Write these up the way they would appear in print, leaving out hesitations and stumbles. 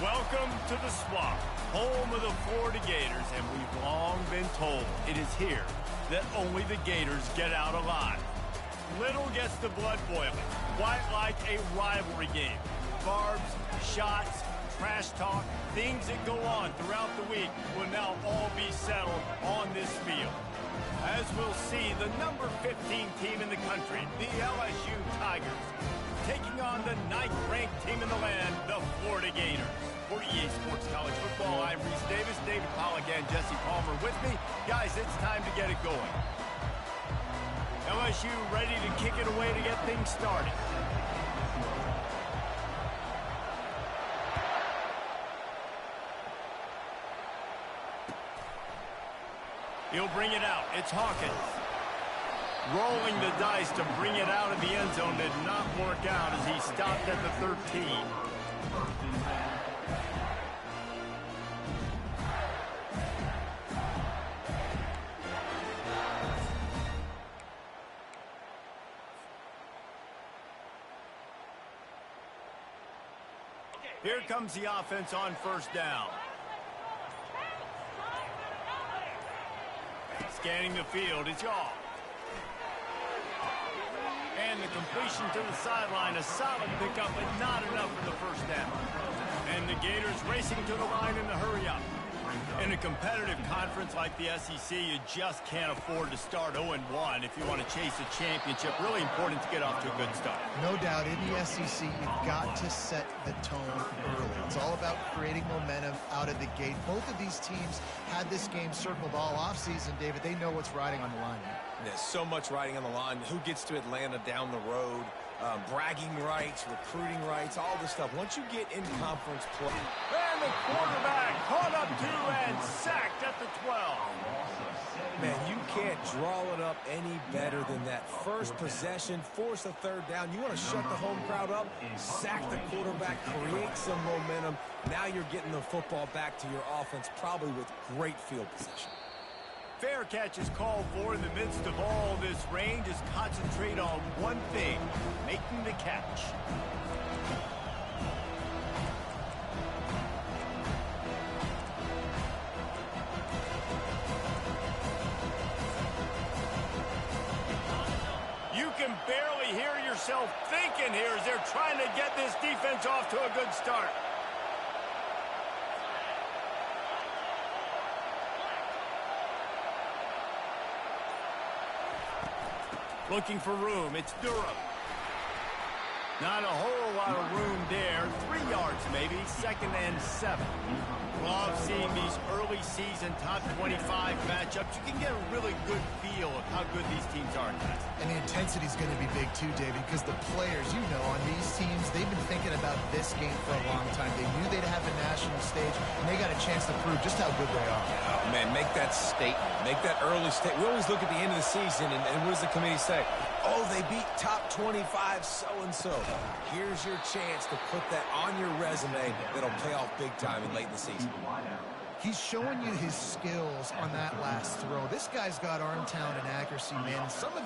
Welcome to the Swamp, home of the Florida Gators, and we've long been told it is here that only the Gators get out alive. Little gets the blood boiling, quite like a rivalry game. Barbs, shots, trash talk, things that go on throughout the week will now all be settled on this field. As we'll see, the number 15 team in the country, the LSU Tigers, taking on the 9th-ranked team in the land, the Florida Gators. For EA Sports College Football, I'm Reese Davis, David Pollack, and Jesse Palmer with me. Guys, it's time to get it going. LSU ready to kick it away to get things started. He'll bring it out. It's Hawkins. Rolling the dice to bring it out of the end zone did not work out as he stopped at the 13. Here comes the offense on first down. Scanning the field, it's Yaw. And the completion to the sideline, a solid pickup, but not enough for the first down. And the Gators racing to the line in the hurry up. In a competitive conference like the SEC, you just can't afford to start 0-1 if you want to chase a championship. Really important to get off to a good start. No doubt, in the SEC, you've got to set the tone early. It's all about creating momentum out of the gate. Both of these teams had this game circled all offseason, David. They know what's riding on the line. There's so much riding on the line. Who gets to Atlanta down the road? Bragging rights, recruiting rights, all this stuff. Once you get in conference play. And the quarterback caught up to and sacked at the 12. Man, you can't draw it up any better than that. First possession, force a third down. You want to shut the home crowd up, sack the quarterback, create some momentum. Now you're getting the football back to your offense, probably with great field possession. Fair catch is called for in the midst of all this rain. Just concentrate on one thing, making the catch. You can barely hear yourself thinking here as they're trying to get this defense off to a good start. Looking for room, it's Durham. Not a whole lot of room there. 3 yards maybe, 2nd and 7. Love seeing these early season top 25 matchups. You can get a really good feel of how good these teams are, guys. And the intensity is going to be big too, David, because the players, you know, on these teams, they've been thinking about this game for a long time. They knew they'd have a national stage, and they got a chance to prove just how good they are. Oh, man, make that statement. Make that early statement. We always look at the end of the season, and what does the committee say? Oh, they beat top 25 so-and-so. Here's your chance to put that on your resume that'll pay off big time in late in the season. He's showing you his skills on that last throw. This guy's got arm talent and accuracy, man. And some of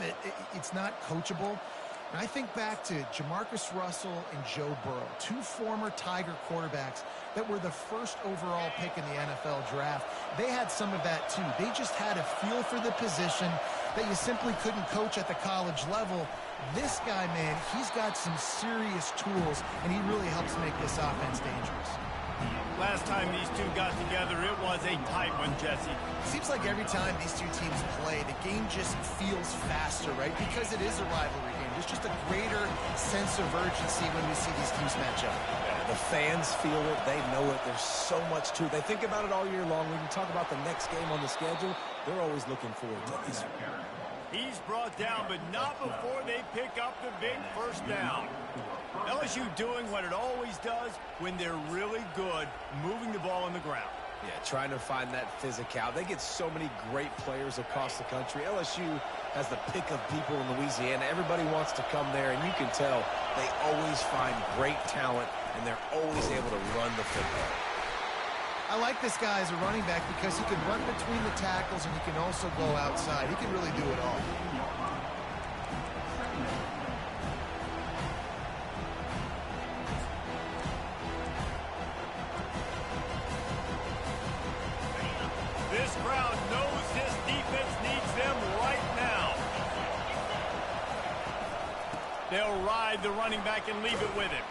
it's not coachable. And I think back to Jamarcus Russell and Joe Burrow, 2 former Tiger quarterbacks that were the first overall pick in the NFL draft. They had some of that too. They just had a feel for the position that you simply couldn't coach at the college level. This guy, man, he's got some serious tools, and he really helps make this offense dangerous. Last time these two got together, it was a tight one, Jesse. Seems like every time these two teams play, the game just feels faster, right? Because it is a rivalry game. There's just a greater sense of urgency when we see these teams match up. The fans feel it. They know it. There's so much to it. They think about it all year long. When you talk about the next game on the schedule, they're always looking forward to this one. He's brought down, but not before they pick up the big first down. LSU doing what it always does when they're really good, moving the ball on the ground. Yeah, trying to find that physicality. They get so many great players across the country. LSU has the pick of people in Louisiana. Everybody wants to come there, and you can tell they always find great talent, and they're always able to run the football. I like this guy as a running back because he can run between the tackles and he can also go outside. He can really do it all. They'll ride the running back and leave it with him.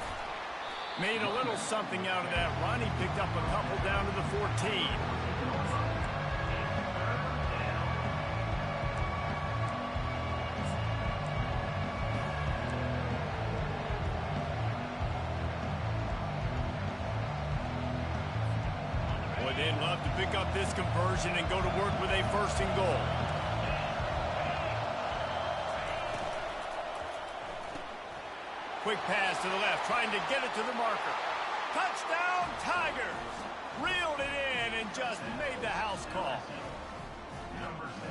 Made a little something out of that run. He picked up a couple down to the 14. Boy, they'd love to pick up this conversion and go to work with a 1st and goal. Quick pass to the left, trying to get it to the marker. Touchdown, Tigers! Reeled it in and just made the house call.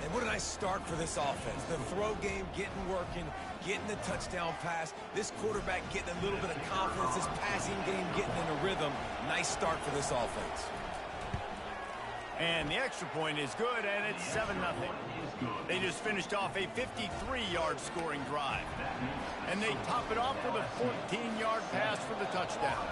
And what a nice start for this offense. The throw game getting working, getting the touchdown pass. This quarterback getting a little bit of confidence. This passing game getting in a rhythm. Nice start for this offense. And the extra point is good, and it's 7-0. They just finished off a 53-yard scoring drive. And they top it off with a 14-yard pass for the touchdown.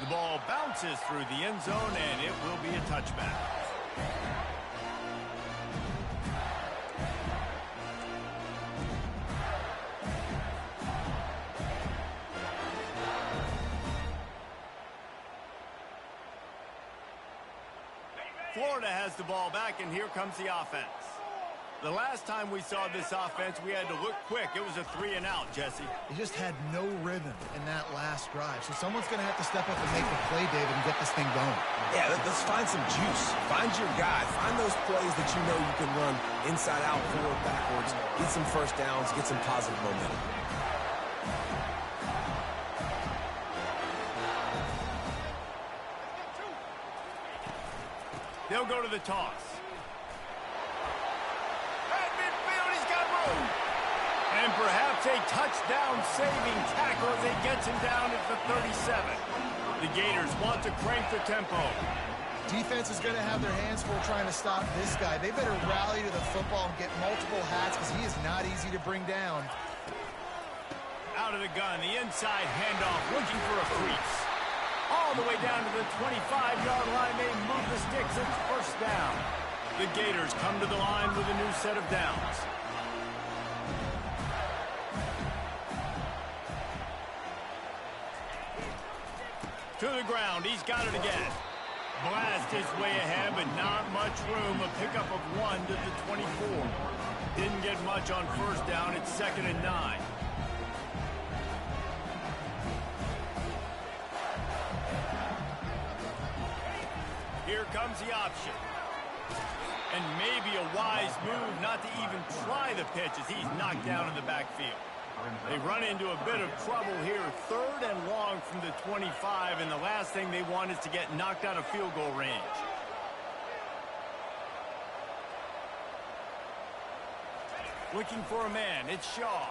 The ball bounces through the end zone, and it will be a touchback. Florida has the ball back, and here comes the offense. The last time we saw this offense, we had to look quick. It was a 3-and-out, Jesse. He just had no rhythm in that last drive. So someone's going to have to step up and make the play, David, and get this thing going. Yeah, let's find some juice. Find your guy. Find those plays that you know you can run inside out, forward, backwards, get some 1st downs, get some positive momentum. They'll go to the toss. At midfield, he's got room. And perhaps a touchdown-saving tackle as he gets him down at the 37. The Gators want to crank the tempo. Defense is going to have their hands full trying to stop this guy. They better rally to the football and get multiple hats because he is not easy to bring down. Out of the gun, the inside handoff, looking for a crease. All the way down to the 25-yard line. They move the sticks. It's 1st down. The Gators come to the line with a new set of downs. To the ground. He's got it again. Blast his way ahead, but not much room. A pickup of 1 to the 24. Didn't get much on 1st down. It's 2nd and 9. Here comes the option. And maybe a wise move not to even try the pitch as he's knocked down in the backfield. They run into a bit of trouble here. 3rd and long from the 25, and the last thing they want is to get knocked out of field goal range. Looking for a man. It's Shaw.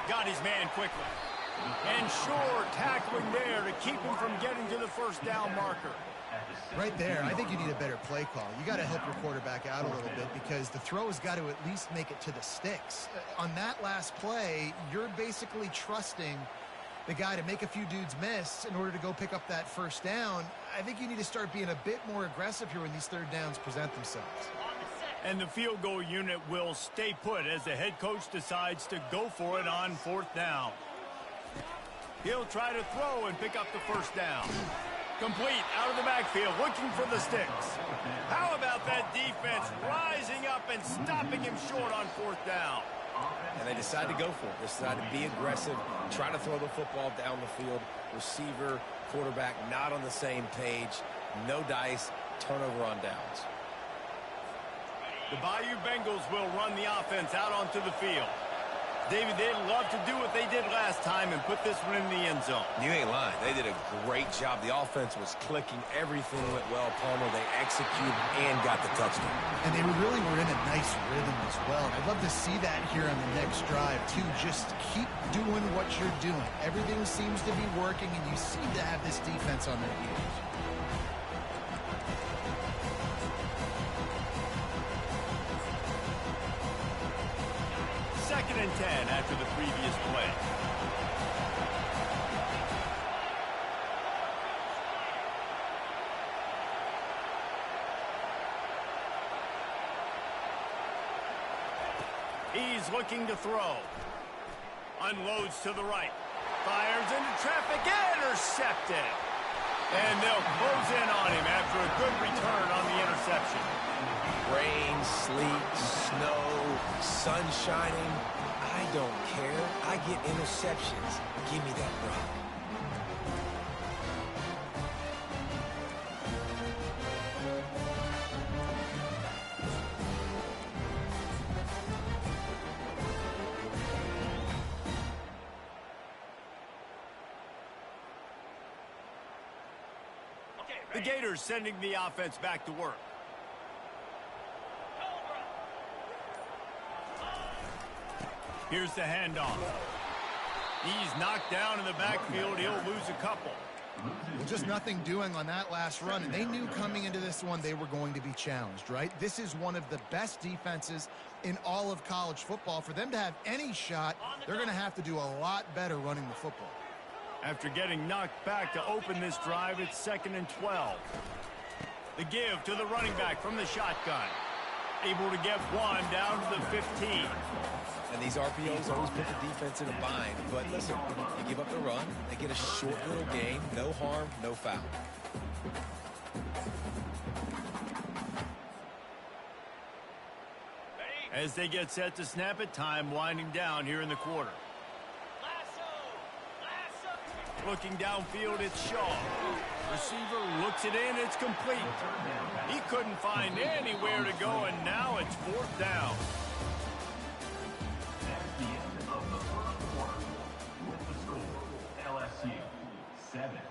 Got his man quickly. And Shore tackling there to keep him from getting to the 1st down marker. Right there, I think you need a better play call. You got to help your quarterback out a little bit because the throw has got to at least make it to the sticks. On that last play, you're basically trusting the guy to make a few dudes miss in order to go pick up that 1st down. I think you need to start being a bit more aggressive here when these 3rd downs present themselves. And the field goal unit will stay put as the head coach decides to go for it on 4th down. He'll try to throw and pick up the 1st down. Complete out of the backfield, looking for the sticks. How about that defense rising up and stopping him short on 4th down? And they decide to go for it. They decide to be aggressive, try to throw the football down the field. Receiver, quarterback not on the same page. No dice, turnover on downs. The Bayou Bengals will run the offense out onto the field. David, they'd love to do what they did last time and put this one in the end zone. You ain't lying. They did a great job. The offense was clicking. Everything went well, Palmer. They executed and got the touchdown. And they really were in a nice rhythm as well. And I'd love to see that here on the next drive, too. Just keep doing what you're doing. Everything seems to be working, and you seem to have this defense on their heels. Second and 10 after the previous play. He's looking to throw. Unloads to the right. Fires into traffic. Intercepted. And they'll close in on him after a good return on the interception. Rain, sleet, snow, sun shining. I don't care. I get interceptions. Give me that rock. The Gators sending the offense back to work. Here's the handoff. He's knocked down in the backfield. He'll lose a couple. Well, just nothing doing on that last run, and they knew coming into this one they were going to be challenged, right? This is one of the best defenses in all of college football. For them to have any shot, they're going to have to do a lot better running the football. After getting knocked back to open this drive, it's 2nd and 12. The give to the running back from the shotgun. Able to get one down to the 15. And these RPOs always put the defense in a bind. But listen, you give up the run, they get a short little gain. No harm, no foul. As they get set to snap it, time winding down here in the quarter. Looking downfield, it's Shaw. Receiver looks it in, it's complete. He couldn't find anywhere to go, and now it's 4th down. That's the end of the first quarter with the score LSU 7.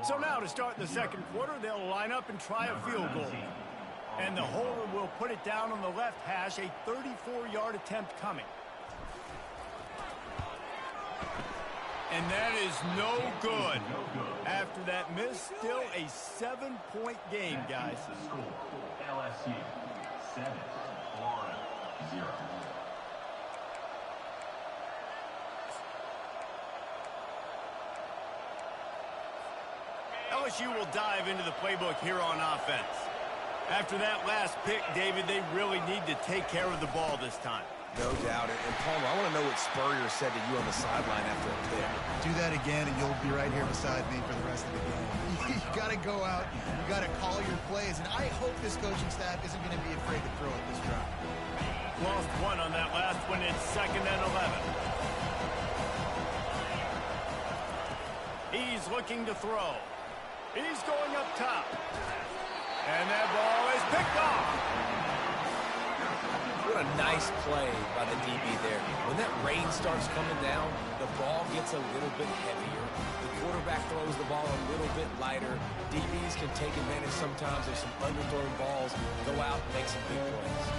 So now to start the second quarter, they'll line up and try a field goal. And the holder will put it down on the left hash, a 34-yard attempt coming. And that is no good. After that miss, still a 7-point game, guys. LSU 7, Florida 0. LSU will dive into the playbook here on offense. After that last pick, David, they really need to take care of the ball this time. No doubt. And Palmer, I want to know what Spurrier said to you on the sideline after a pick. Do that again, and you'll be right here beside me for the rest of the game. You got to go out. You got to call your plays, and I hope this coaching staff isn't going to be afraid to throw at this drive. Lost one on that last one. It's 2nd and 11. He's looking to throw. He's going up top. And that ball is picked off. What a nice play by the DB there. When that rain starts coming down, the ball gets a little bit heavier. The quarterback throws the ball a little bit lighter. DBs can take advantage sometimes of some underthrown balls, go out and make some big plays.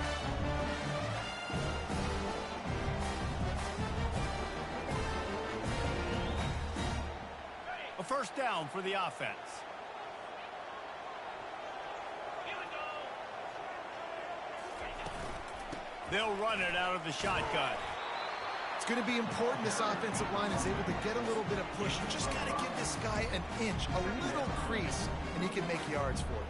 A first down for the offense. They'll run it out of the shotgun. It's going to be important this offensive line is able to get a little bit of push. You just got to give this guy an inch, a little crease, and he can make yards for you.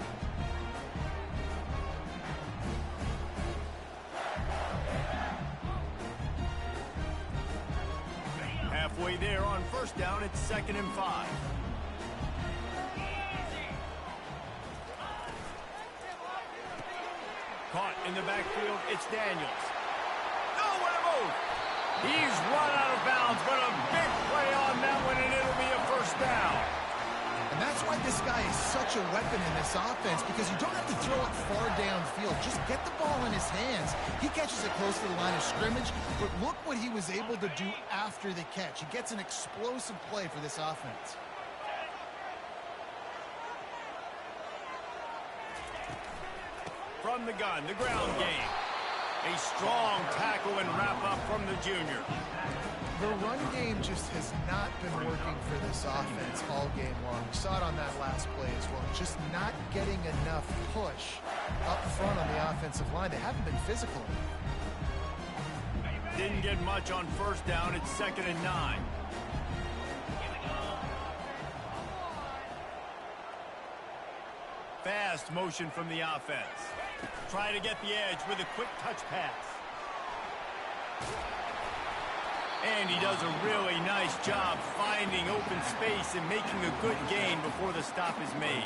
Halfway there on first down, it's 2nd and 5. Caught in the backfield, it's Daniels. Oh, what a move! He's run out of bounds, but a big play on that one, and it'll be a first down. And that's why this guy is such a weapon in this offense, because you don't have to throw it far downfield. Just get the ball in his hands. He catches it close to the line of scrimmage, but look what he was able to do after the catch. He gets an explosive play for this offense. From the gun, the ground game. A strong tackle and wrap-up from the junior. The run game just has not been working for this offense all game long. We saw it on that last play as well. Just not getting enough push up front on the offensive line. They haven't been physical. Didn't get much on first down. It's 2nd and 9. Fast motion from the offense. Try to get the edge with a quick touch pass. And he does a really nice job finding open space and making a good gain before the stop is made.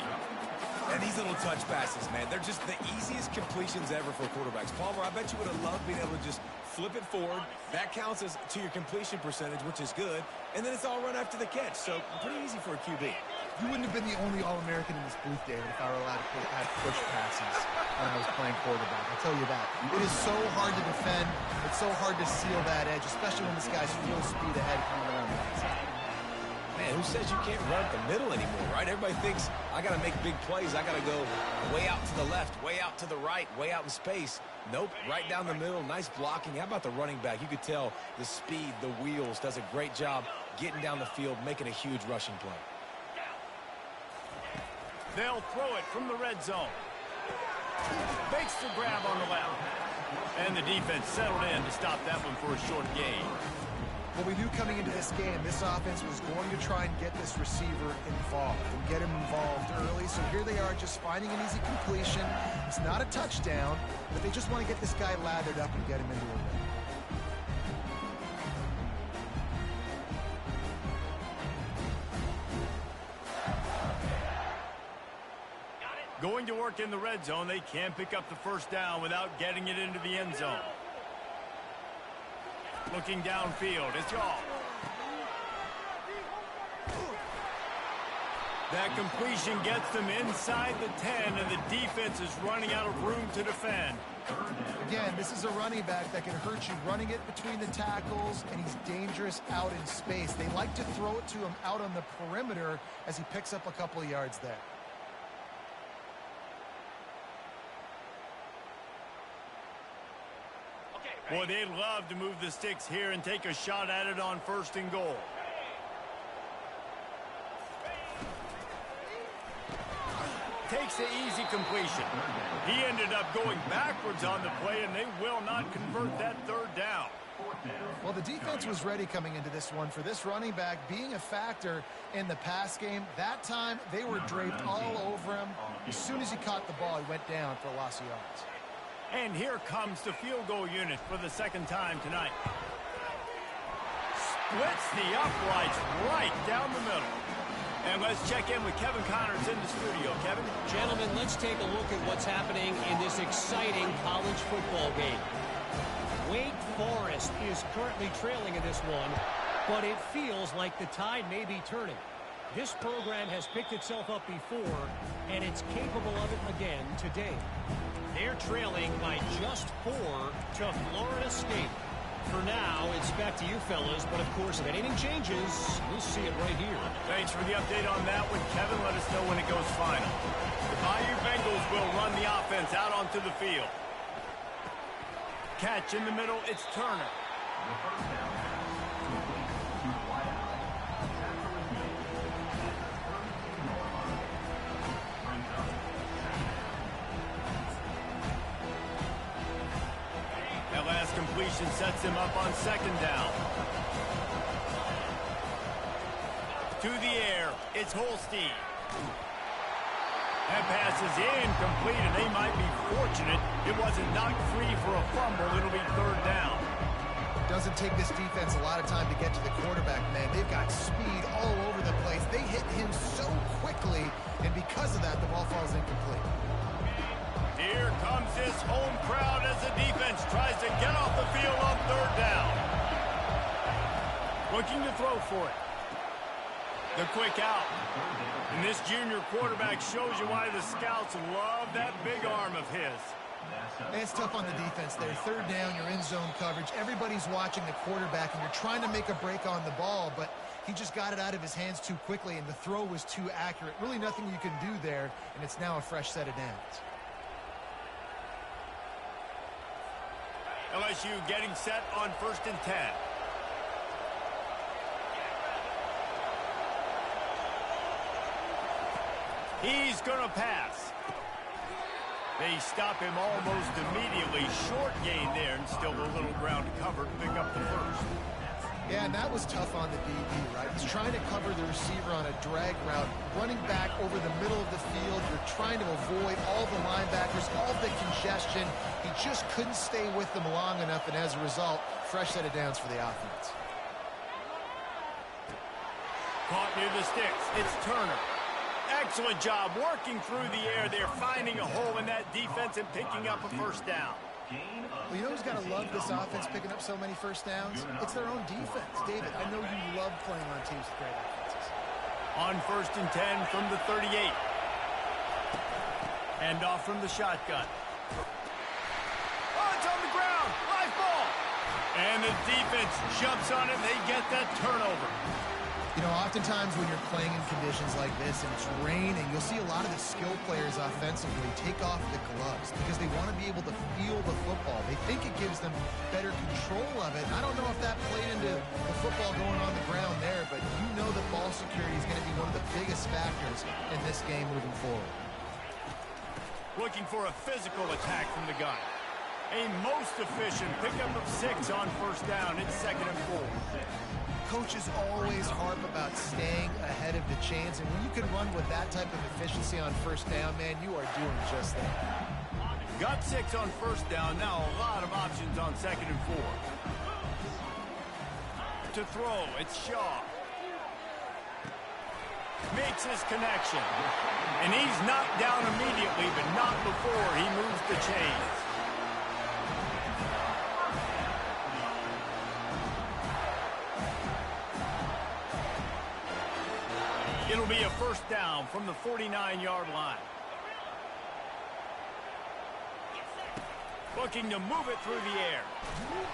And these little touch passes, man, they're just the easiest completions ever for quarterbacks. Palmer, I bet you would have loved being able to just flip it forward. That counts as to your completion percentage, which is good. And then it's all run after the catch, so pretty easy for a QB. You wouldn't have been the only All-American in this booth, David, if I were allowed to add push passes when I was playing quarterback. I'll tell you that. It is so hard to defend. It's so hard to seal that edge, especially when this guy's full speed ahead coming around the outside. Man, who says you can't run up the middle anymore, right? Everybody thinks I got to make big plays. I got to go way out to the left, way out to the right, way out in space. Nope, right down the middle. Nice blocking. How about the running back? You could tell the speed, the wheels, does a great job getting down the field, making a huge rushing play. They'll throw it from the red zone. Makes the grab on the left. And the defense settled in to stop that one for a short gain. Well, we knew coming into this game, this offense was going to try and get this receiver involved and get him involved early. So here they are just finding an easy completion. It's not a touchdown, but they just want to get this guy lathered up and get him into a win. Going to work in the red zone, they can't pick up the first down without getting it into the end zone. Looking downfield, it's Yaw. That completion gets them inside the 10, and the defense is running out of room to defend. Again, this is a running back that can hurt you running it between the tackles, and he's dangerous out in space. They like to throw it to him out on the perimeter as he picks up a couple of yards there. Boy, they'd love to move the sticks here and take a shot at it on 1st and goal. Takes the easy completion. He ended up going backwards on the play, and they will not convert that 3rd down. Well, the defense was ready coming into this one for this running back being a factor in the pass game. That time, they were draped all over him. As soon as he caught the ball, he went down for a loss of yards. And here comes the field goal unit for the 2nd time tonight. Splits the uprights right down the middle. And let's check in with Kevin Connors in the studio. Kevin? Gentlemen, let's take a look at what's happening in this exciting college football game. Wake Forest is currently trailing in this one, but it feels like the tide may be turning. This program has picked itself up before, and it's capable of it again today. They're trailing by just 4 to Florida State. For now, it's back to you fellas, but of course, if anything changes, we'll see it right here. Thanks for the update on that one, Kevin. Let us know when it goes final. The Bayou Bengals will run the offense out onto the field. Catch in the middle, it's Turner. Completion sets him up on 2nd down. To the air, it's Holstein. That pass is incomplete, and they might be fortunate it wasn't knocked free for a fumble. It'll be 3rd down. Doesn't take this defense a lot of time to get to the quarterback, man. They've got speed all over the place. They hit him so quickly, and because of that, the ball falls incomplete. Here comes this home crowd as the defense tries to get off the field on 3rd down. Looking to throw for it. The quick out. And this junior quarterback shows you why the scouts love that big arm of his. And it's tough on the defense there. 3rd down, you're in zone coverage. Everybody's watching the quarterback, and you're trying to make a break on the ball, but he just got it out of his hands too quickly, and the throw was too accurate. Really nothing you can do there, and it's now a fresh set of downs. LSU getting set on 1st and 10. He's going to pass. They stop him almost immediately. Short gain there, and still a little ground to cover to pick up the 1st. Yeah, and that was tough on the DB, right? He's trying to cover the receiver on a drag route, running back over the middle of the field. You're trying to avoid all the linebackers, all the congestion. He just couldn't stay with them long enough, and as a result, fresh set of downs for the offense. Caught near the sticks. It's Turner. Excellent job working through the air there, finding a hole in that defense and picking up a first down. Well, you know who's got to love this offense picking up so many first downs? It's their own defense. David, I know you love playing on teams with great offenses. On 1st and 10 from the 38. Hand off from the shotgun. Oh, it's on the ground. Live ball. And the defense jumps on it. They get that turnover. You know, oftentimes when you're playing in conditions like this and it's raining, you'll see a lot of the skill players offensively take off the gloves because they want to be able to feel the football. They think it gives them better control of it. I don't know if that played into the football going on the ground there, but you know that ball security is going to be one of the biggest factors in this game moving forward. Looking for a physical attack from the gun. A most efficient pickup of 6 on first down. It's 2nd and 4. Coaches always harp about staying ahead of the chains, and when you can run with that type of efficiency on first down, man, you are doing just that. Got 6 on first down. Now a lot of options on 2nd and 4. To throw, it's Shaw. Makes his connection. And he's knocked down immediately, but not before he moves the chains. It'll be a first down from the 49-yard line. Looking to move it through the air.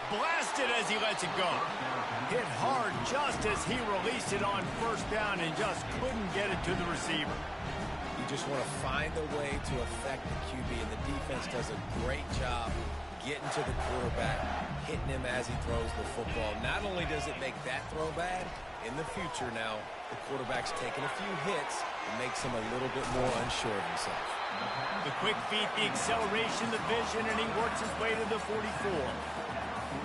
Blasted as he lets it go. Hit hard just as he released it on first down and just couldn't get it to the receiver. You just want to find a way to affect the QB, and the defense does a great job getting to the quarterback, hitting him as he throws the football. Not only does it make that throw bad, in the future now, the quarterback's taking a few hits and makes him a little bit more unsure of himself. The quick feet, the acceleration, the vision, and he works his way to the 44.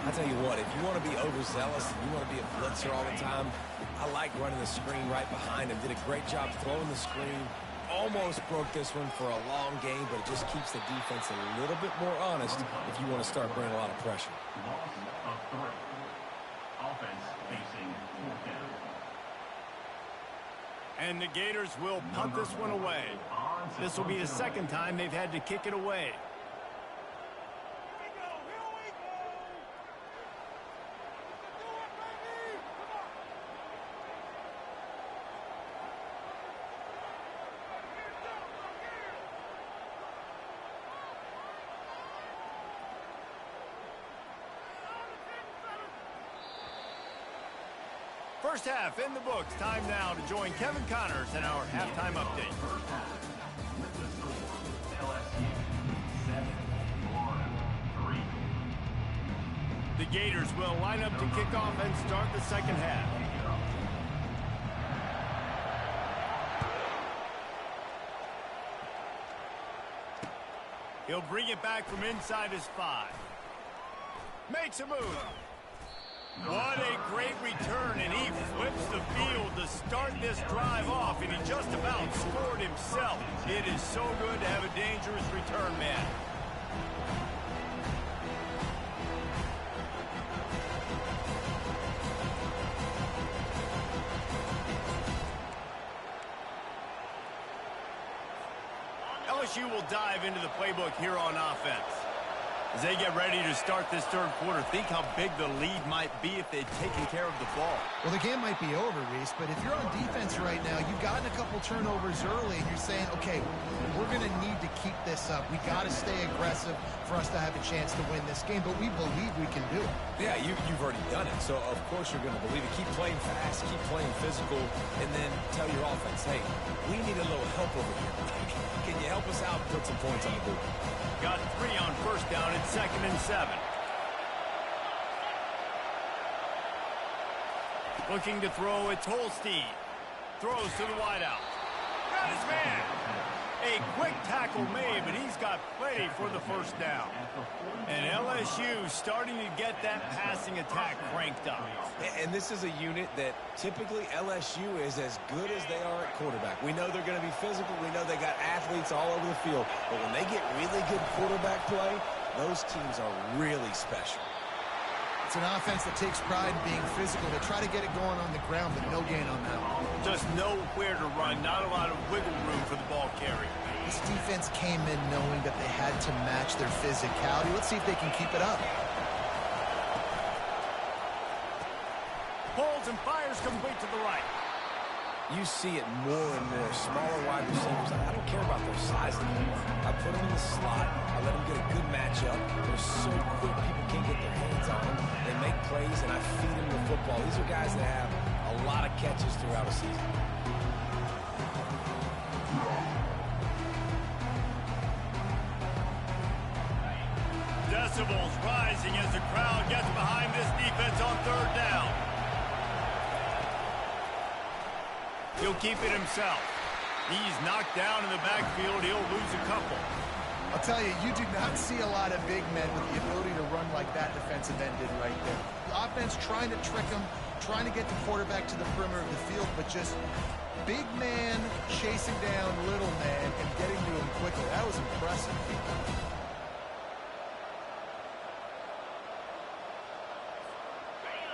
I'll tell you what, if you want to be overzealous and you want to be a blitzer all the time, I like running the screen right behind him. Did a great job throwing the screen. Almost broke this one for a long game, but it just keeps the defense a little bit more honest if you want to start bringing a lot of pressure. Loss of 3. Offense facing 4th down. And the Gators will punt this one away. This will be the second time they've had to kick it away. First half in the books. Time now to join Kevin Connors in our halftime update. First half with the score, LSU 7, Florida 3. The Gators will line up to kick off and start the second half. He'll bring it back from inside his 5. Makes a move. What a great return, and he flips the field to start this drive off, and he just about scored himself. It is so good to have a dangerous return man. LSU will dive into the playbook here on offense. As they get ready to start this third quarter, think how big the lead might be if they'd taken care of the ball. Well, the game might be over, Reese, but if you're on defense right now, you've gotten a couple turnovers early, and you're saying, okay, we're going to need to keep this up. We got to stay aggressive for us to have a chance to win this game, but we believe we can do it. Yeah, you've already done it, so of course you're going to believe it. Keep playing fast, keep playing physical, and then tell your offense, hey, we need a little help over here. Can you help us out and put some points on the board? Got 3 on first down at 2nd and 7. Looking to throw, it's Holstein. Throws to the wideout. Got his man. A Quick tackle made, but he's got plenty for the first down. And LSU starting to get that passing attack cranked up. And this is a unit that typically LSU is as good as they are at quarterback. We know they're going to be physical. We know they got athletes all over the field. But when they get really good quarterback play, those teams are really special. It's an offense that takes pride in being physical. They try to get it going on the ground, but no gain on that one. Just nowhere to run. Not a lot of wiggle room for the ball carrier. This defense came in knowing that they had to match their physicality. Let's see if they can keep it up. Pulls and fires complete to the right. You see it more and more. Smaller wide receivers. I don't care about their size anymore. I put them in the slot. I let them get a good matchup. They're so quick, people can't get their hands on them. They make plays, and I feed them the football. These are guys that have a lot of catches throughout a season. Decibels rising as the crowd gets behind this defense on third down. He'll keep it himself. He's knocked down in the backfield. He'll lose a couple. I'll tell you, you do not see a lot of big men with the ability to run like that defensive end did right there. The offense trying to trick him, trying to get the quarterback to the perimeter of the field, but just big man chasing down little man and getting to him quickly. That was impressive.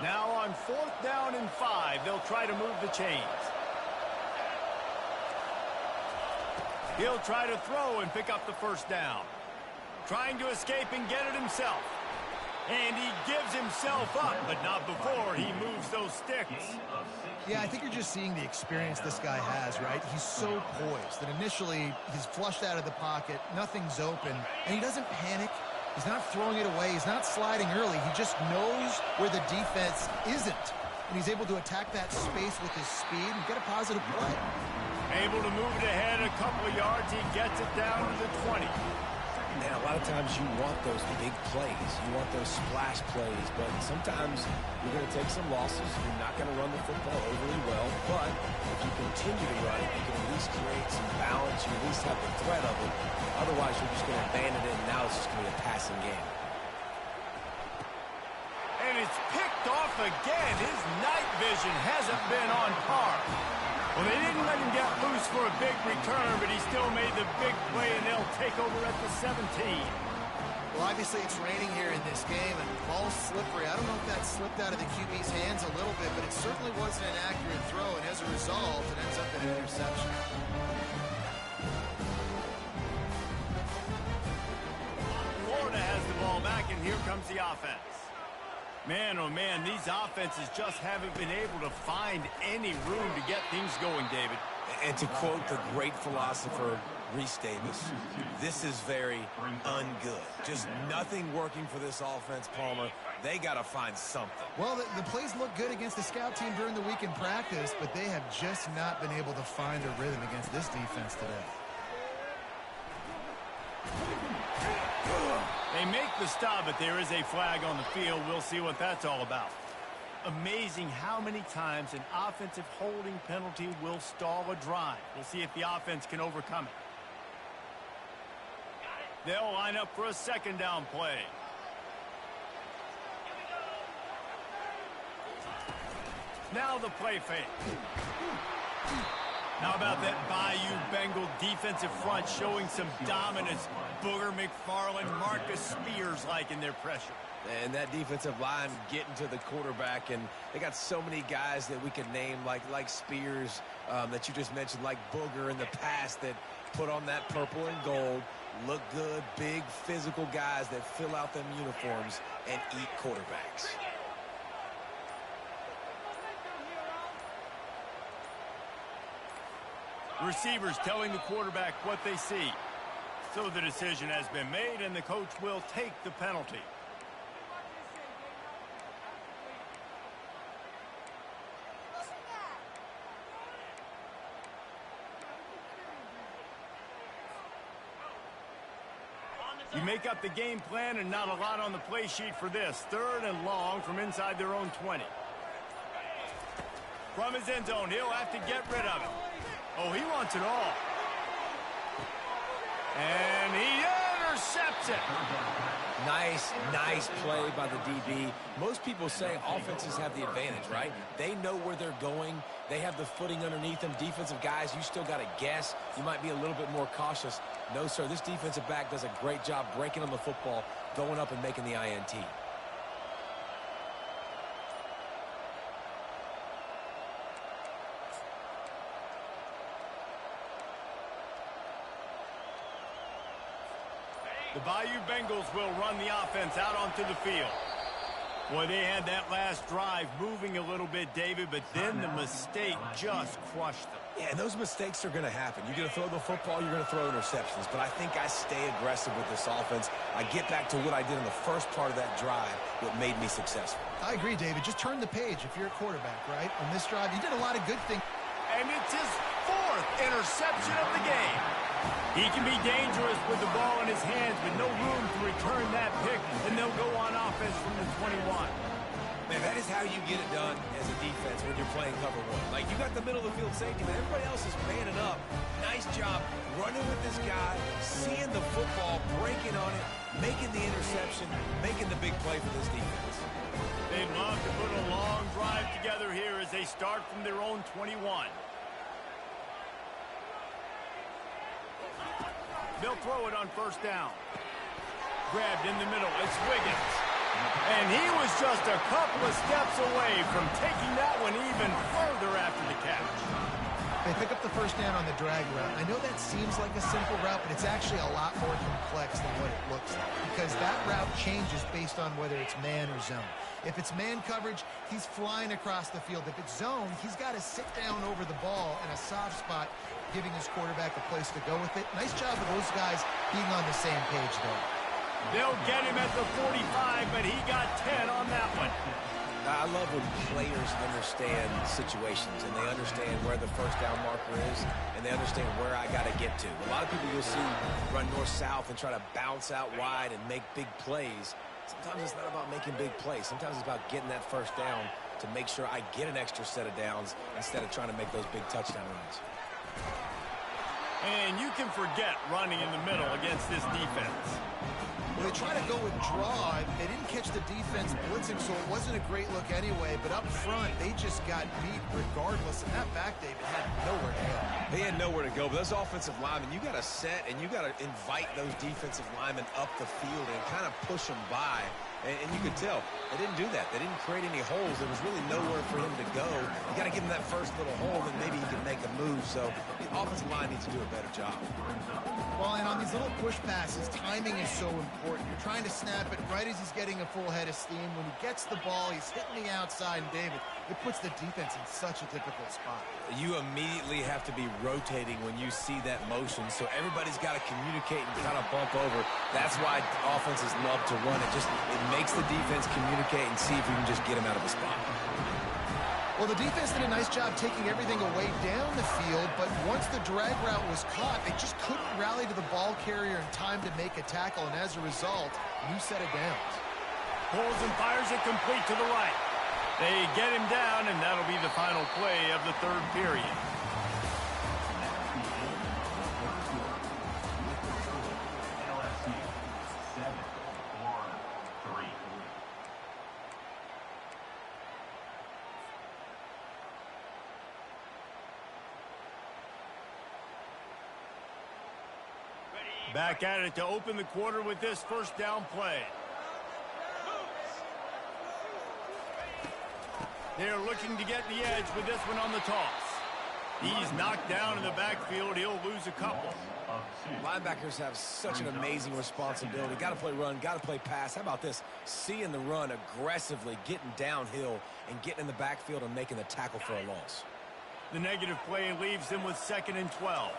Now on 4th down and 5, they'll try to move the chains. He'll try to throw and pick up the first down. Trying to escape and get it himself. And he gives himself up, but not before he moves those sticks. Yeah, I think you're just seeing the experience this guy has, right? He's so poised that initially he's flushed out of the pocket, nothing's open, and he doesn't panic. He's not throwing it away. He's not sliding early. He just knows where the defense isn't, and he's able to attack that space with his speed and get a positive play. Able to move it ahead a couple of yards. He gets it down to the 20. Man, a lot of times you want those big plays. You want those splash plays, but sometimes you're going to take some losses. You're not going to run the football overly well, but if you continue to run it, you can at least create some balance. You at least have the threat of it. Otherwise, you're just going to abandon it, and now it's just going to be a passing game. And it's picked off again. His night vision hasn't been on par. Well, they didn't let him get loose for a big return, but he still made the big play, and they'll take over at the 17. Well, obviously it's raining here in this game, and the ball's slippery. I don't know if that slipped out of the QB's hands a little bit, but it certainly wasn't an accurate throw, and as a result, it ends up in an interception. Florida has the ball back, and here comes the offense. Man, oh man, these offenses just haven't been able to find any room to get things going, David. And to quote the great philosopher, Reese Davis, this is very ungood. Just nothing working for this offense, Palmer. They got to find something. Well, the plays look good against the scout team during the week in practice, but they have just not been able to find a rhythm against this defense today. They make the stop, but there is a flag on the field. We'll see what that's all about. Amazing how many times an offensive holding penalty will stall a drive. We'll see if the offense can overcome it. They'll line up for a second down play. Now the play fake. How about that Bayou Bengal defensive front showing some dominance? Booger McFarland, Marcus Spears-like in their pressure. And that defensive line getting to the quarterback, and they got so many guys that we could name like Spears that you just mentioned, like Booger in the past that put on that purple and gold, look good, big physical guys that fill out them uniforms and eat quarterbacks. Receivers telling the quarterback what they see. So the decision has been made, and the coach will take the penalty. You make up the game plan, and not a lot on the play sheet for this. 3rd and long from inside their own 20. From his end zone, he'll have to get rid of it. Oh, he wants it all. And he intercepts it. Nice play by the DB. Most people say offenses have the advantage, right? They know where they're going. They have the footing underneath them. Defensive guys, you still got to guess. You might be a little bit more cautious. No, sir, this defensive back does a great job breaking on the football, going up and making the INT. The Bayou Bengals will run the offense out onto the field. Boy, they had that last drive moving a little bit, David, but then the mistake just crushed them. Yeah, and those mistakes are going to happen. You're going to throw the football, you're going to throw interceptions. But I think I stay aggressive with this offense. I get back to what I did in the first part of that drive, what made me successful. I agree, David. Just turn the page if you're a quarterback, right? On this drive, you did a lot of good things. And it's his 4th interception of the game. He can be dangerous with the ball in his hands, but no room to return that pick, and they'll go on offense from the 21. Man, that is how you get it done as a defense when you're playing cover one. Like, you got the middle of the field safety, man. Everybody else is manning up. Nice job running with this guy, seeing the football, breaking on it, making the interception, making the big play for this defense. They'd love to put a long drive together here as they start from their own 21. They'll throw it on first down. Grabbed in the middle. It's Wiggins. And he was just a couple of steps away from taking that one even further after the catch. They pick up the first down on the drag route. I know that seems like a simple route, but it's actually a lot more complex than what it looks like, because that route changes based on whether it's man or zone. If it's man coverage, he's flying across the field. If it's zone, he's got to sit down over the ball in a soft spot, giving his quarterback a place to go with it. Nice job of those guys being on the same page there. They'll get him at the 45, but he got 10 on that one. I love when players understand situations and they understand where the first down marker is and they understand where I got to get to. A lot of people you'll see run north-south and try to bounce out wide and make big plays. Sometimes it's not about making big plays. Sometimes it's about getting that first down to make sure I get an extra set of downs instead of trying to make those big touchdown runs. And you can forget running in the middle against this defense. Well, they try to go with draw. They didn't catch the defense blitzing, so it wasn't a great look anyway. But up front, they just got beat regardless. And that back, David, had nowhere to go. They had nowhere to go. But those offensive linemen, you got to set and you got to invite those defensive linemen up the field and kind of push them by. And you could tell they didn't do that. They didn't create any holes. There was really nowhere for him to go. You got to give him that first little hole, and maybe he can make a move. So the offensive line needs to do a better job. Well, and on these little push passes, timing is so important. You're trying to snap it right as he's getting a full head of steam. When he gets the ball, he's hitting the outside, and David, it puts the defense in such a difficult spot. You immediately have to be rotating when you see that motion, so everybody's got to communicate and kind of bump over. That's why offenses love to run it. It makes the defense communicate and see if you can just get him out of the spot. Well, the defense did a nice job taking everything away down the field, but once the drag route was caught, they just couldn't rally to the ball carrier in time to make a tackle, and as a result, new set of downs. Pulls and fires it complete to the right. They get him down, and that'll be the final play of the third period. LSU 7, Florida 3. Back at it to open the quarter with this first down play. They're looking to get the edge with this one on the toss. He's knocked down in the backfield. He'll lose a couple. Linebackers have such an amazing responsibility. Got to play run, got to play pass. How about this? Seeing the run aggressively, getting downhill, and getting in the backfield and making the tackle for a loss. The negative play leaves them with 2nd and 12.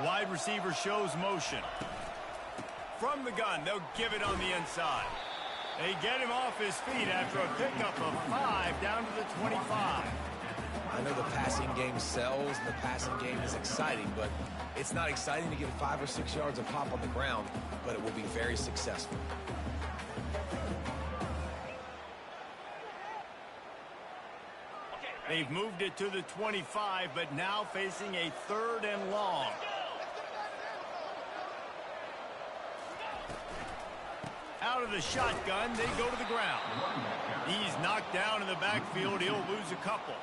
Wide receiver shows motion. From the gun, they'll give it on the inside. They get him off his feet after a pickup of 5 down to the 25. I know the passing game sells, and the passing game is exciting, but it's not exciting to get 5 or 6 yards of pop on the ground, but it will be very successful. They They've moved it to the 25, but now facing a 3rd and long. Out of the shotgun, they go to the ground. He's knocked down in the backfield. He'll lose a couple.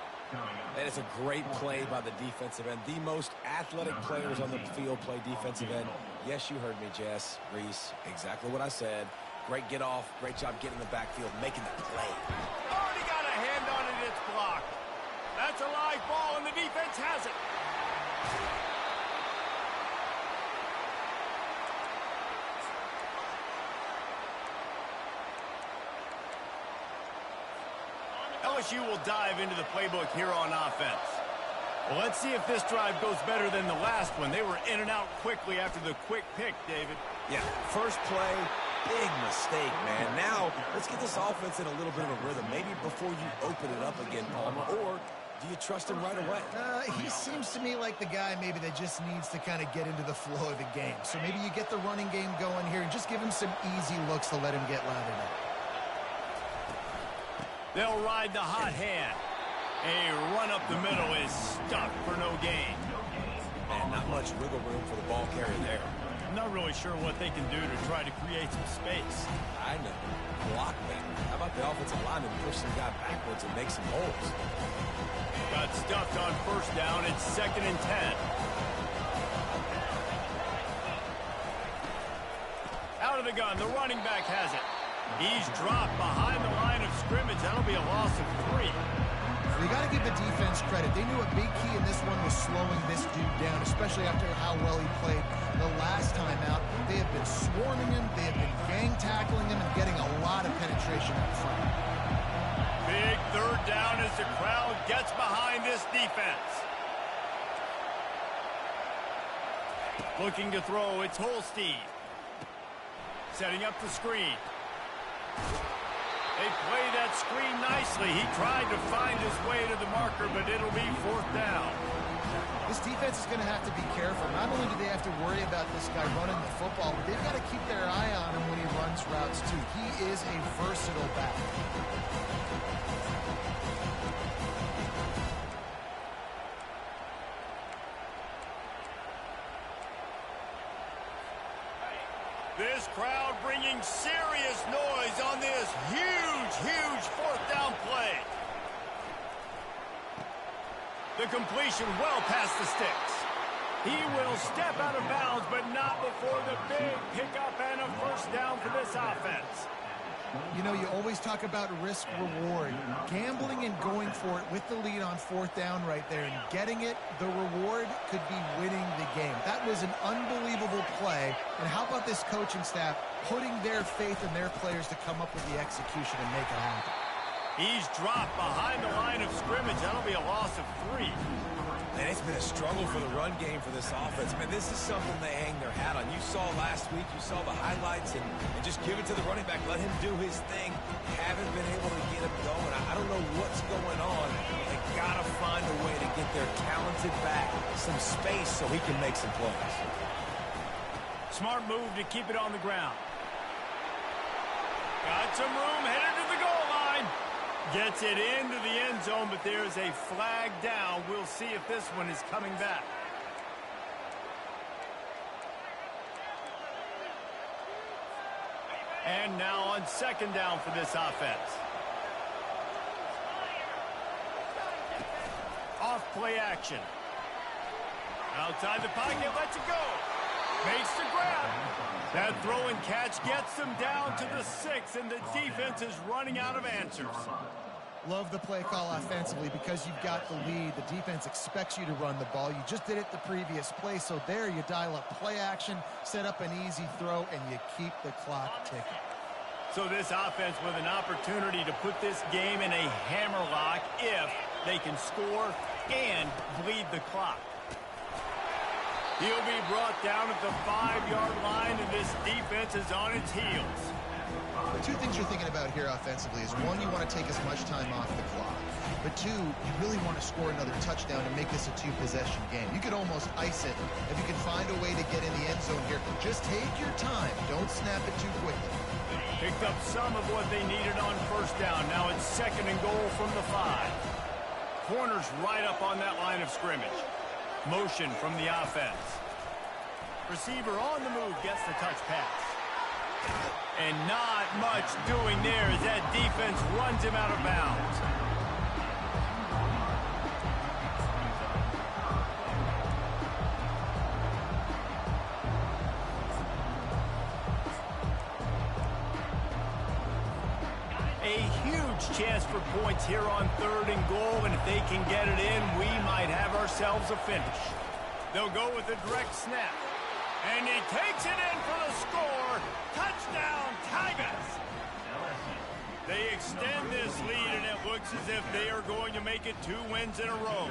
That is a great play by the defensive end. The most athletic players on the field play defensive end. Yes, you heard me, Jess, Reese. Exactly what I said. Great get off. Great job getting in the backfield, making the play. Already got a hand on it. It's blocked. That's a live ball, and the defense has it. LSU will dive into the playbook here on offense. Well, let's see if this drive goes better than the last one. They were in and out quickly after the quick pick, David. Yeah, first play, big mistake, man. Now, let's get this offense in a little bit of a rhythm. Maybe before you open it up again, Palmer, or do you trust him right away? He seems to me like the guy maybe that just needs to kind of get into the flow of the game. So maybe you get the running game going here and just give him some easy looks to let him get lathered up. They'll ride the hot hand. A run up the middle is stuck for no gain. Man, not much wiggle room for the ball carrier there. I'm not really sure what they can do to try to create some space. I know. Block better. How about the offensive lineman push some guy backwards and make some holes? Got stuffed on 1st down. It's 2nd and 10. Out of the gun. The running back has it. He's dropped behind the line of scrimmage. That'll be a loss of 3. You got to give the defense credit. They knew a big key in this one was slowing this dude down, especially after how well he played the last time out. They have been swarming him. They have been gang tackling him and getting a lot of penetration up front. Big 3rd down as the crowd gets behind this defense. Looking to throw. It's Holstein. Setting up the screen. They play that screen nicely. He tried to find his way to the marker, but it'll be 4th down. This defense is going to have to be careful. Not only do they have to worry about this guy running the football, but they've got to keep their eye on him when he runs routes, too. He is a versatile back. This crowd bringing serious noise on this huge 4th down play. The completion well past the sticks. He will step out of bounds, but not before the big pickup and a 1st down for this offense. You know, you always talk about risk-reward. Gambling and going for it with the lead on 4th down right there and getting it, the reward could be winning the game. That was an unbelievable play. And how about this coaching staff putting their faith in their players to come up with the execution and make it happen? He's dropped behind the line of scrimmage. That'll be a loss of 3. And it's been a struggle for the run game for this offense. Man, this is something they hang their hat on. You saw last week, you saw the highlights, and just give it to the running back. Let him do his thing. Haven't been able to get him going. I don't know what's going on. They got to find a way to get their talented back some space so he can make some plays. Smart move to keep it on the ground. Got some room, headed to the goal line. Gets it into the end zone, but there's a flag down. We'll see if this one is coming back. And now on 2nd down for this offense. Off play action. Outside the pocket, lets it go. Makes the grab. That throw and catch gets them down to the 6, and the defense is running out of answers. Love the play call offensively because you've got the lead. The defense expects you to run the ball. You just did it the previous play, so there you dial up play action, set up an easy throw, and you keep the clock ticking. So this offense with an opportunity to put this game in a hammerlock if they can score and bleed the clock. He'll be brought down at the 5-yard line, and this defense is on its heels. The 2 things you're thinking about here offensively is, 1, you want to take as much time off the clock. But 2, you really want to score another touchdown and make this a 2-possession game. You could almost ice it if you can find a way to get in the end zone here. Just take your time. Don't snap it too quickly. Picked up some of what they needed on 1st down. Now it's 2nd and goal from the 5. Corner's right up on that line of scrimmage. Motion from the offense. Receiver on the move gets the touch pass. And not much doing there as that defense runs him out of bounds. A huge chance for points here on 3rd and goal, and if they can get it in, we might have ourselves a finish. They'll go with a direct snap. And he takes it in for the score. Touchdown, Tigers. They extend this lead, and it looks as if they are going to make it 2 wins in a row.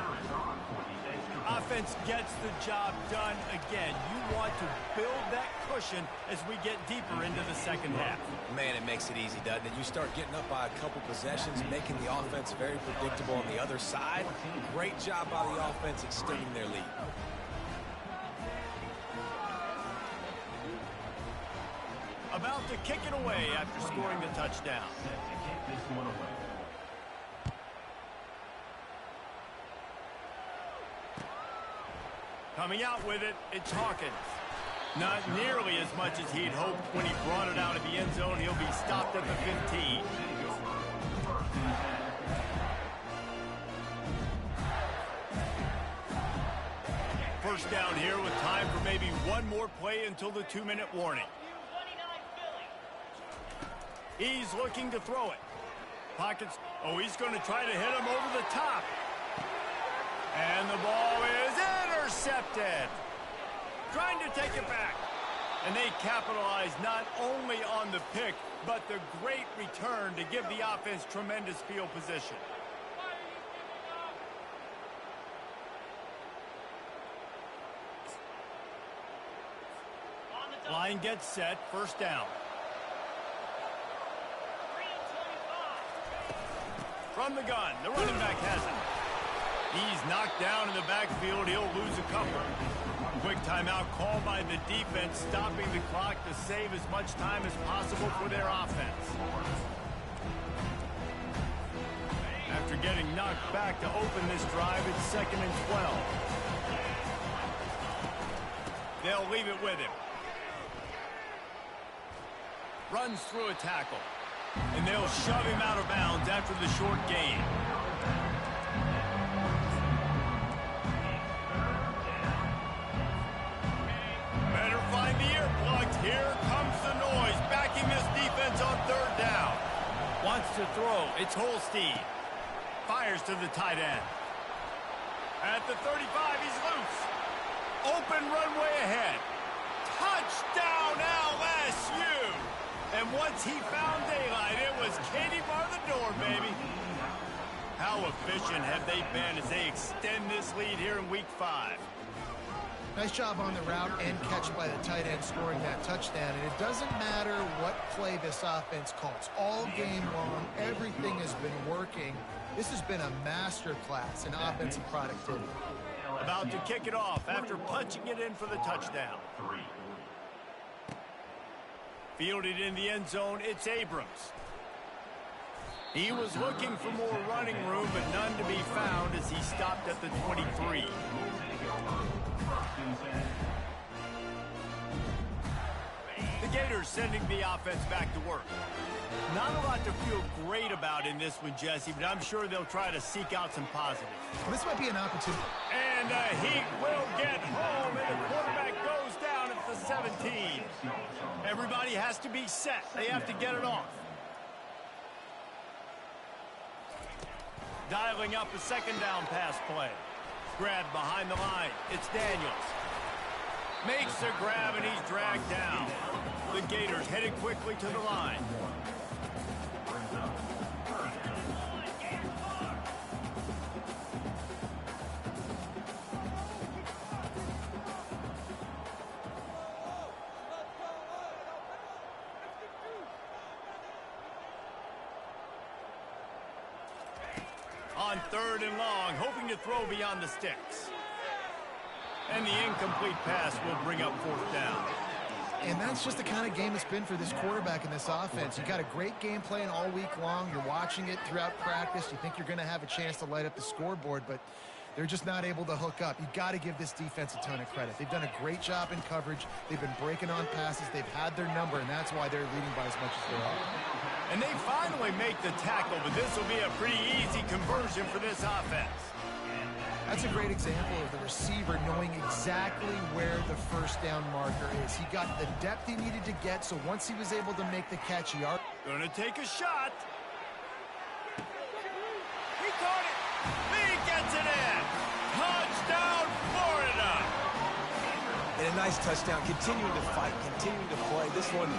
Offense gets the job done again. You want to build that cushion as we get deeper into the second half. Man, it makes it easy, doesn't it? You start getting up by a couple possessions, making the offense very predictable on the other side. Great job by the offense extending their lead. About to kick it away after scoring the touchdown. Coming out with it, it's Hawkins. Not nearly as much as he'd hoped when he brought it out of the end zone. He'll be stopped at the 15. First down here with time for maybe one more play until the 2-minute warning. He's looking to throw it. Pockets. Oh, he's going to try to hit him over the top. And the ball is intercepted. Trying to take it back. And they capitalize not only on the pick, but the great return to give the offense tremendous field position. Line gets set. First down. From the gun, the running back has it. He's knocked down in the backfield. He'll lose a couple. Quick timeout called by the defense, stopping the clock to save as much time as possible for their offense. After getting knocked back to open this drive, it's 2nd and 12. They'll leave it with him. Runs through a tackle. And they'll shove him out of bounds after the short gain. Better find the earplugs. Here comes the noise, backing this defense on 3rd down. Wants to throw. It's Holstein. Fires to the tight end. At the 35, he's loose. Open runway ahead. Touchdown, LSU! And once he found daylight, it was Katie bar the door, baby. How efficient have they been as they extend this lead here in Week 5? Nice job on the route and catch by the tight end scoring that touchdown. And it doesn't matter what play this offense calls. All game long, everything has been working. This has been a masterclass in offensive productivity. About to kick it off after punching it in for the touchdown. Fielded in the end zone, it's Abrams. He was looking for more running room, but none to be found as he stopped at the 23. The Gators sending the offense back to work. Not a lot to feel great about in this one, Jesse, but I'm sure they'll try to seek out some positives. Well, this might be an opportunity. And Heat will get home, and the quarterback goes down at the 17. Everybody has to be set. They have to get it off. Dialing up a 2nd down pass play. Grabbed behind the line. It's Daniels. Makes the grab, and he's dragged down. The Gators headed quickly to the line. On 3rd and long, hoping to throw beyond the sticks. And the incomplete pass will bring up 4th down. And that's just the kind of game it's been for this quarterback in this offense. You got a great game plan all week long. You're watching it throughout practice. You think you're going to have a chance to light up the scoreboard, but they're just not able to hook up. You got to give this defense a ton of credit. They've done a great job in coverage. They've been breaking on passes. They've had their number, and that's why they're leading by as much as they are. And they finally make the tackle, but this will be a pretty easy conversion for this offense. That's a great example of the receiver knowing exactly where the first down marker is. He got the depth he needed to get, so once he was able to make the catch, he Gonna take a shot. He caught it. He gets it in. Touchdown, Florida. And a nice touchdown. Continuing to fight, continuing to play. This one,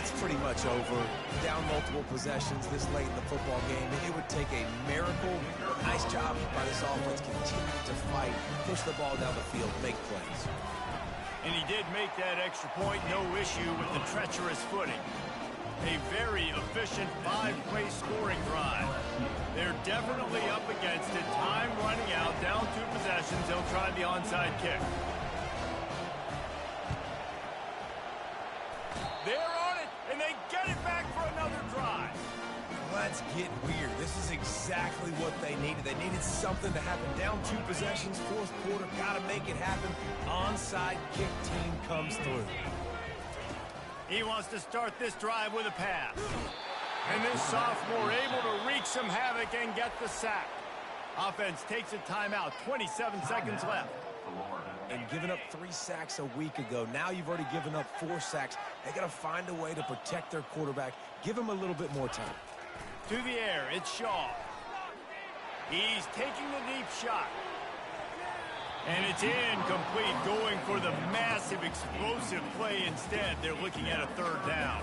it's pretty much over. Down multiple possessions this late in the football game. It would take a miracle. Nice job by this offense. Continue to fight, push the ball down the field, make plays. And he did make that extra point. No issue with the treacherous footing. A very efficient 5-play scoring drive. They're definitely up against it. Time running out. Down 2 possessions. They'll try the onside kick. They're on it, and they get it back for another drive. Let's get weird. This is exactly what they needed. They needed something to happen. Down 2 possessions, 4th quarter, got to make it happen. Onside kick team comes through. He wants to start this drive with a pass. And this sophomore able to wreak some havoc and get the sack. Offense takes a timeout, 27 seconds left. And giving up 3 sacks a week ago. Now you've already given up 4 sacks. They got to find a way to protect their quarterback. Give him a little bit more time. To the air, it's Shaw. He's taking the deep shot. And it's incomplete, going for the massive explosive play instead. They're looking at a 3rd down.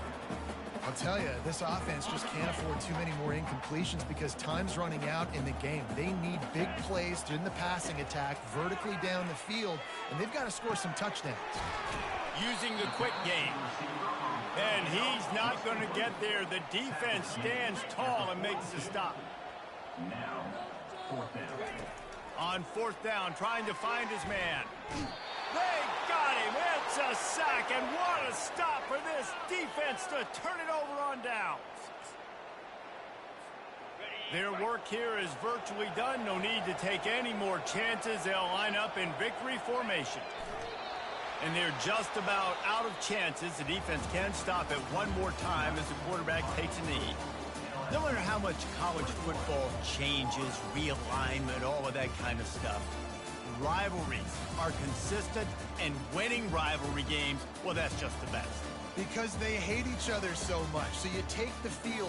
I'll tell you, this offense just can't afford too many more incompletions because time's running out in the game. They need big plays in the passing attack, vertically down the field, and they've got to score some touchdowns. Using the quick game. And he's not going to get there. The defense stands tall and makes the stop. Now, 4th down. On 4th down, trying to find his man. They got him. It's a sack, and what a stop for this defense to turn it over on downs. Their work here is virtually done. No need to take any more chances. They'll line up in victory formation. And they're just about out of chances. The defense can stop it one more time as the quarterback takes a knee. No matter how much college football changes, realignment, all of that kind of stuff, rivalries are consistent, and winning rivalry games, well, that's just the best. Because they hate each other so much. So you take the field